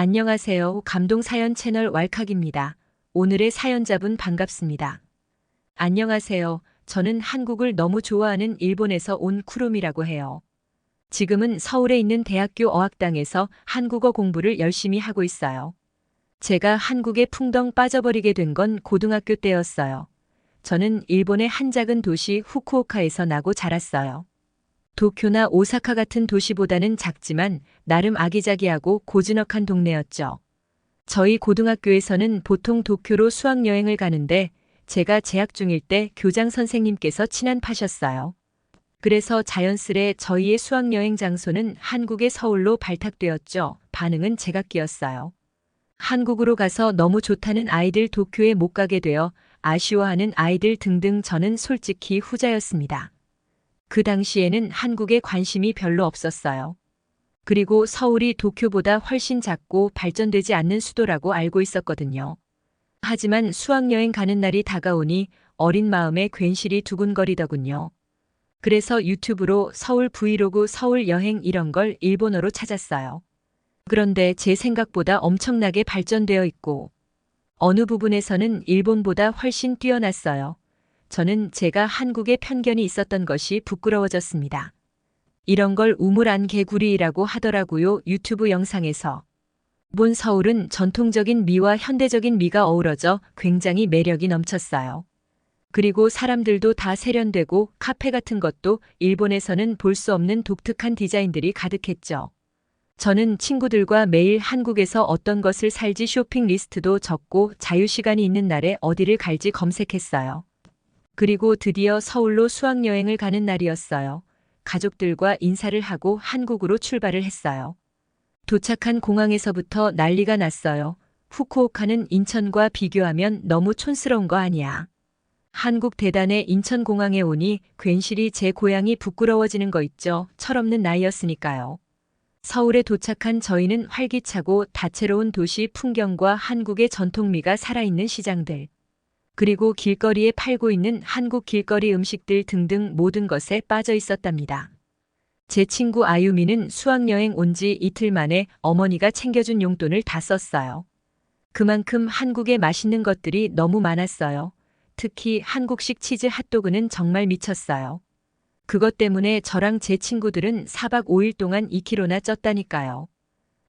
안녕하세요. 감동사연 채널 왈칵입니다. 오늘의 사연자분 반갑습니다. 안녕하세요. 저는 한국을 너무 좋아하는 일본에서 온 쿠룸이라고 해요. 지금은 서울에 있는 대학교 어학당에서 한국어 공부를 열심히 하고 있어요. 제가 한국에 풍덩 빠져버리게 된 건 고등학교 때였어요. 저는 일본의 한 작은 도시 후쿠오카에서 나고 자랐어요. 도쿄나 오사카 같은 도시보다는 작지만 나름 아기자기하고 고즈넉한 동네였죠. 저희 고등학교에서는 보통 도쿄로 수학여행을 가는데 제가 재학 중일 때 교장 선생님께서 친한 파셨어요. 그래서 자연스레 저희의 수학여행 장소는 한국의 서울로 발탁되었죠. 반응은 제각기였어요. 한국으로 가서 너무 좋다는 아이들, 도쿄에 못 가게 되어 아쉬워하는 아이들 등등. 저는 솔직히 후자였습니다. 그 당시에는 한국에 관심이 별로 없었어요. 그리고 서울이 도쿄보다 훨씬 작고 발전되지 않는 수도라고 알고 있었거든요. 하지만 수학여행 가는 날이 다가오니 어린 마음에 괜시리 두근거리더군요. 그래서 유튜브로 서울 브이로그, 서울 여행 이런 걸 일본어로 찾았어요. 그런데 제 생각보다 엄청나게 발전되어 있고 어느 부분에서는 일본보다 훨씬 뛰어났어요. 저는 제가 한국에 편견이 있었던 것이 부끄러워졌습니다. 이런 걸 우물안 개구리라고 하더라고요. 유튜브 영상에서. 본 서울은 전통적인 미와 현대적인 미가 어우러져 굉장히 매력이 넘쳤어요. 그리고 사람들도 다 세련되고 카페 같은 것도 일본에서는 볼 수 없는 독특한 디자인들이 가득했죠. 저는 친구들과 매일 한국에서 어떤 것을 살지 쇼핑 리스트도 적고 자유시간이 있는 날에 어디를 갈지 검색했어요. 그리고 드디어 서울로 수학여행을 가는 날이었어요. 가족들과 인사를 하고 한국으로 출발을 했어요. 도착한 공항에서부터 난리가 났어요. 후쿠오카는 인천과 비교하면 너무 촌스러운 거 아니야. 한국 대단에 인천공항에 오니 괜시리 제 고향이 부끄러워지는 거 있죠. 철없는 나이였으니까요. 서울에 도착한 저희는 활기차고 다채로운 도시 풍경과 한국의 전통미가 살아있는 시장들, 그리고 길거리에 팔고 있는 한국 길거리 음식들 등등 모든 것에 빠져 있었답니다. 제 친구 아유미는 수학여행 온 지 이틀 만에 어머니가 챙겨준 용돈을 다 썼어요. 그만큼 한국에 맛있는 것들이 너무 많았어요. 특히 한국식 치즈 핫도그는 정말 미쳤어요. 그것 때문에 저랑 제 친구들은 4박 5일 동안 2kg나 쪘다니까요.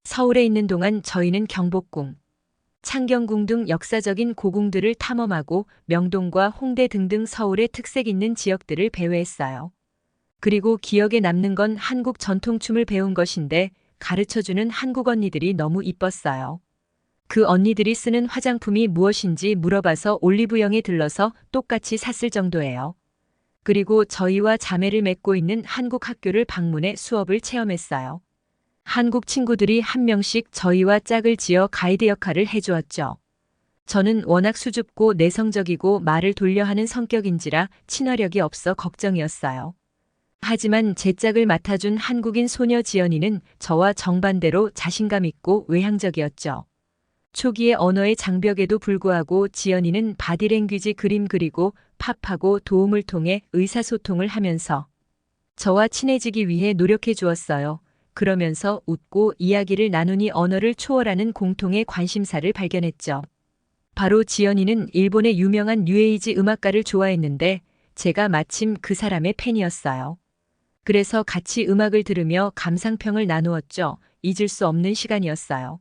서울에 있는 동안 저희는 경복궁, 창경궁 등 역사적인 고궁들을 탐험하고 명동과 홍대 등등 서울의 특색 있는 지역들을 배회했어요. 그리고 기억에 남는 건 한국 전통춤을 배운 것인데 가르쳐주는 한국 언니들이 너무 이뻤어요. 그 언니들이 쓰는 화장품이 무엇인지 물어봐서 올리브영에 들러서 똑같이 샀을 정도예요. 그리고 저희와 자매를 맺고 있는 한국 학교를 방문해 수업을 체험했어요. 한국 친구들이 한 명씩 저희와 짝을 지어 가이드 역할을 해주었죠. 저는 워낙 수줍고 내성적이고 말을 돌려 하는 성격인지라 친화력이 없어 걱정이었어요. 하지만 제 짝을 맡아준 한국인 소녀 지연이는 저와 정반대로 자신감 있고 외향적이었죠. 초기의 언어의 장벽에도 불구하고 지연이는 바디랭귀지 그림 그리고 팝하고 도움을 통해 의사소통을 하면서 저와 친해지기 위해 노력해 주었어요. 그러면서 웃고 이야기를 나누니 언어를 초월하는 공통의 관심사를 발견했죠. 바로 지연이는 일본의 유명한 뉴에이지 음악가를 좋아했는데 제가 마침 그 사람의 팬이었어요. 그래서 같이 음악을 들으며 감상평을 나누었죠. 잊을 수 없는 시간이었어요.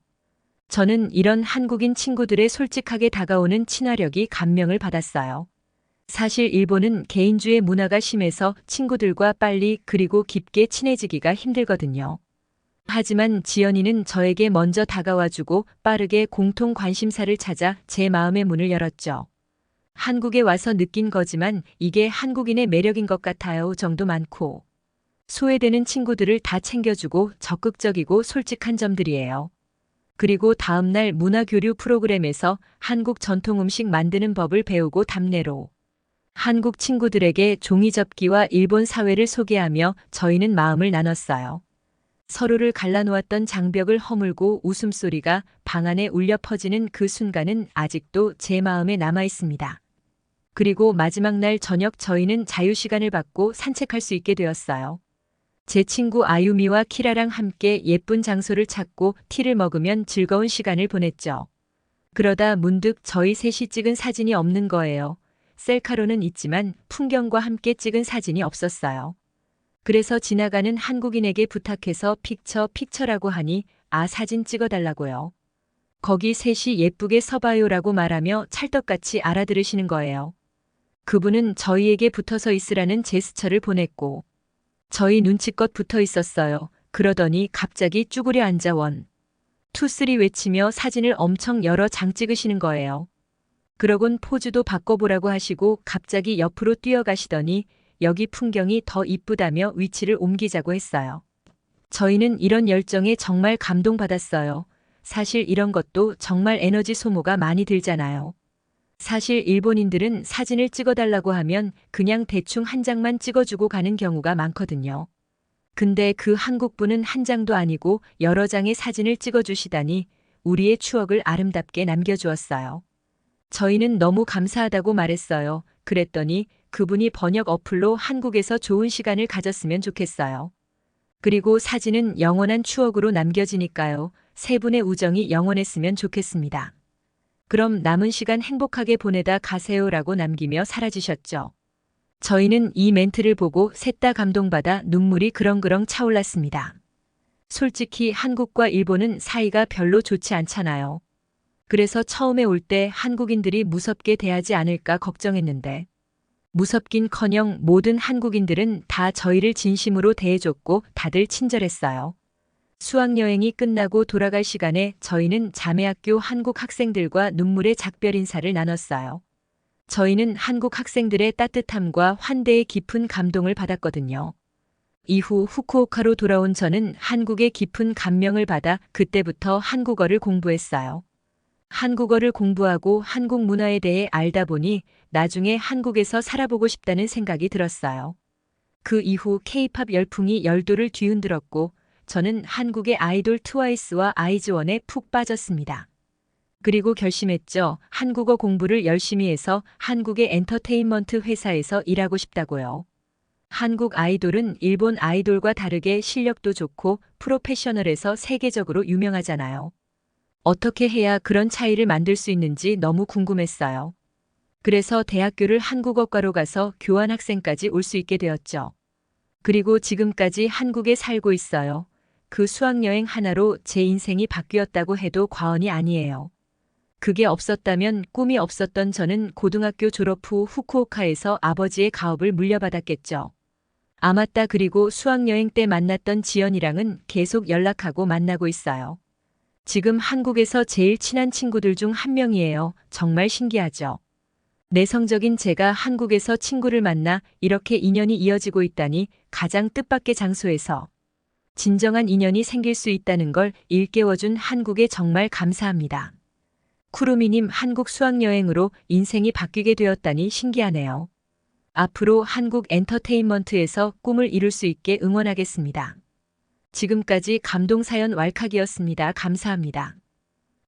저는 이런 한국인 친구들의 솔직하게 다가오는 친화력이 감명을 받았어요. 사실 일본은 개인주의 문화가 심해서 친구들과 빨리 그리고 깊게 친해지기가 힘들거든요. 하지만 지연이는 저에게 먼저 다가와주고 빠르게 공통 관심사를 찾아 제 마음의 문을 열었죠. 한국에 와서 느낀 거지만 이게 한국인의 매력인 것 같아요. 정도 많고 소외되는 친구들을 다 챙겨주고 적극적이고 솔직한 점들이에요. 그리고 다음날 문화교류 프로그램에서 한국 전통 음식 만드는 법을 배우고 답례로 한국 친구들에게 종이접기와 일본 사회를 소개하며 저희는 마음을 나눴어요. 서로를 갈라놓았던 장벽을 허물고 웃음소리가 방 안에 울려 퍼지는 그 순간은 아직도 제 마음에 남아 있습니다. 그리고 마지막 날 저녁 저희는 자유시간을 받고 산책할 수 있게 되었어요. 제 친구 아유미와 키라랑 함께 예쁜 장소를 찾고 티를 먹으면 즐거운 시간을 보냈죠. 그러다 문득 저희 셋이 찍은 사진이 없는 거예요. 셀카로는 있지만 풍경과 함께 찍은 사진이 없었어요. 그래서 지나가는 한국인에게 부탁해서 픽처라고 하니 사진 찍어달라고요. 거기 셋이 예쁘게 서봐요라고 말하며 찰떡같이 알아들으시는 거예요. 그분은 저희에게 붙어서 있으라는 제스처를 보냈고 저희 눈치껏 붙어 있었어요. 그러더니 갑자기 쭈그려 앉아 투, 쓰리 외치며 사진을 엄청 여러 장 찍으시는 거예요. 그러곤 포즈도 바꿔보라고 하시고 갑자기 옆으로 뛰어가시더니 여기 풍경이 더 이쁘다며 위치를 옮기자고 했어요. 저희는 이런 열정에 정말 감동받았어요. 사실 이런 것도 정말 에너지 소모가 많이 들잖아요. 사실 일본인들은 사진을 찍어달라고 하면 그냥 대충 한 장만 찍어주고 가는 경우가 많거든요. 근데 그 한국분은 한 장도 아니고 여러 장의 사진을 찍어주시다니 우리의 추억을 아름답게 남겨주었어요. 저희는 너무 감사하다고 말했어요. 그랬더니 그분이 번역 어플로 한국에서 좋은 시간을 가졌으면 좋겠어요. 그리고 사진은 영원한 추억으로 남겨지니까요. 세 분의 우정이 영원했으면 좋겠습니다. 그럼 남은 시간 행복하게 보내다 가세요라고 남기며 사라지셨죠. 저희는 이 멘트를 보고 셋 다 감동받아 눈물이 그렁그렁 차올랐습니다. 솔직히 한국과 일본은 사이가 별로 좋지 않잖아요. 그래서 처음에 올 때 한국인들이 무섭게 대하지 않을까 걱정했는데 무섭긴커녕 모든 한국인들은 다 저희를 진심으로 대해줬고 다들 친절했어요. 수학여행이 끝나고 돌아갈 시간에 저희는 자매학교 한국 학생들과 눈물의 작별 인사를 나눴어요. 저희는 한국 학생들의 따뜻함과 환대의 깊은 감동을 받았거든요. 이후 후쿠오카로 돌아온 저는 한국의 깊은 감명을 받아 그때부터 한국어를 공부했어요. 한국어를 공부하고 한국 문화에 대해 알다 보니 나중에 한국에서 살아보고 싶다는 생각이 들었어요. 그 이후 K-팝 열풍이 열도를 뒤흔들었고 저는 한국의 아이돌 트와이스와 아이즈원에 푹 빠졌습니다. 그리고 결심했죠. 한국어 공부를 열심히 해서 한국의 엔터테인먼트 회사에서 일하고 싶다고요. 한국 아이돌은 일본 아이돌과 다르게 실력도 좋고 프로페셔널해서 세계적으로 유명하잖아요. 어떻게 해야 그런 차이를 만들 수 있는지 너무 궁금했어요. 그래서 대학교를 한국어과로 가서 교환학생까지 올 수 있게 되었죠. 그리고 지금까지 한국에 살고 있어요. 그 수학여행 하나로 제 인생이 바뀌었다고 해도 과언이 아니에요. 그게 없었다면 꿈이 없었던 저는 고등학교 졸업 후 후쿠오카에서 아버지의 가업을 물려받았겠죠. 맞다. 그리고 수학여행 때 만났던 지연이랑은 계속 연락하고 만나고 있어요. 지금 한국에서 제일 친한 친구들 중 한 명이에요. 정말 신기하죠. 내성적인 제가 한국에서 친구를 만나 이렇게 인연이 이어지고 있다니 가장 뜻밖의 장소에서 진정한 인연이 생길 수 있다는 걸 일깨워준 한국에 정말 감사합니다. 쿠루미님, 한국 수학여행으로 인생이 바뀌게 되었다니 신기하네요. 앞으로 한국 엔터테인먼트에서 꿈을 이룰 수 있게 응원하겠습니다. 지금까지 감동사연 왈칵이었습니다. 감사합니다.